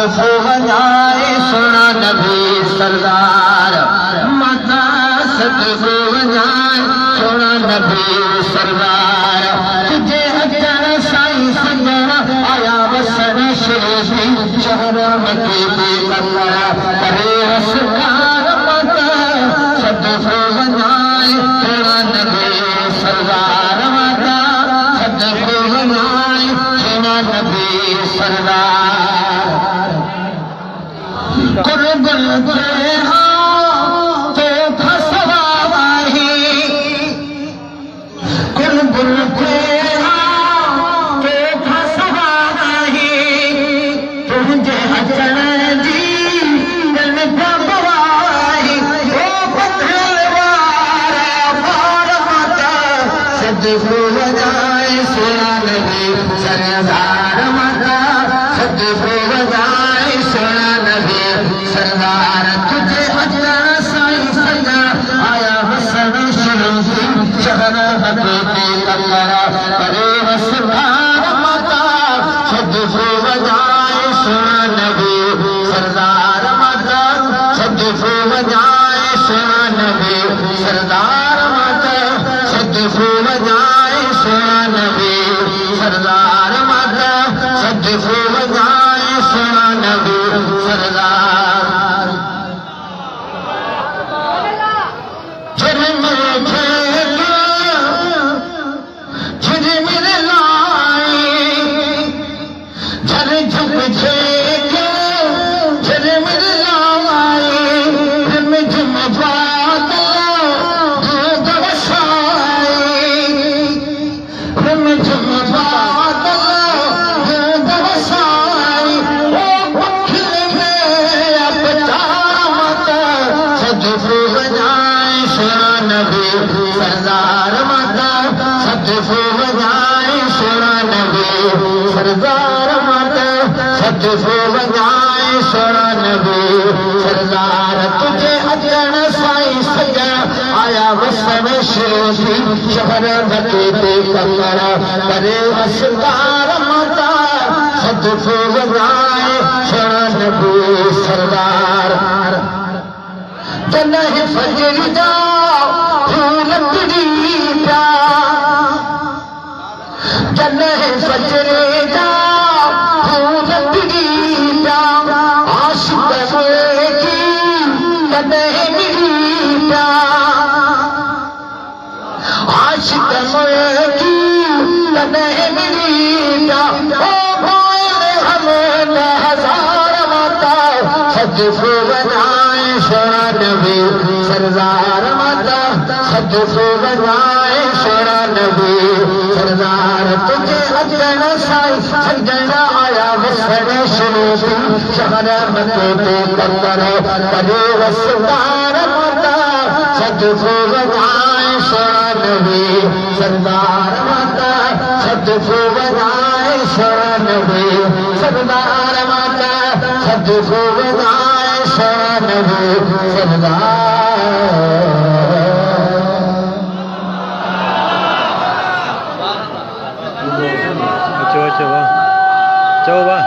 सदफो वजाए सोना नबी सरदार माता सदफो वजाए सोना नबी सरदार तुझे अजर साई सजना आया वसन शेरी शहर मके पे कमरा करे असकार माता सदफो वजाए सोना नबी सरदार माता सदफो वजाए सोना नबी सरदार कुर्बन गुरे तो फसवाही कुर्बन गुरे तो फसवाही तुझे अचन दी दिल भगवाही ओ पत्थरवारा पार माता सदफो वजाए सोना नबी सरदार माता सदफो वजाए सोना नबी सरदार तुझे अजर साई सजा आया हसन शरीफी शहर हबीबी कमरा करे सरदार माता सदफो वजाए सोना नबी सरदार माता सदफो वजाए सोना नबी सरदार माता सदफो वजाए सोना नबी सरदार माता सदफो वजाए सोना नबी सरदार झर मेरे लाई झर झुक झेके झर मेरे लाई झम झम बातो दूध वसाई झम झम बातो दूध वसाई ओ पखिल में अपचार माता सदफो वजाए सोना नबी सरदार माता सदफो वजाए सोना नबी सरदार माता सदफो वजाए सोना नबी सरदार तुझे अजन साई सजा आया वसन शेरी शहर मके पे कमरा करे सरदार माता सदफो वजाए सोना नबी सरदार जन्नत फजर जा फूल पड़ी जा जन्नत फजर जा फूल पड़ी जा आशिक मोए की कदह मिली जा आशिक मोए की कदह मिली जा ओ भाई हमें हजार माता सदफो वजाए सोना नबी सरदार माता सदफो वजाए सोना नबी सरदार तुझे अजन साई सजना आया वसन शरीफी शहर मके पे कमरा करे सरदार माता सदफो वजाए सोना नबी सरदार माता सदफो वजाए सोना नबी सरदार माता सदफो वजाए सोना नबी सरदार coba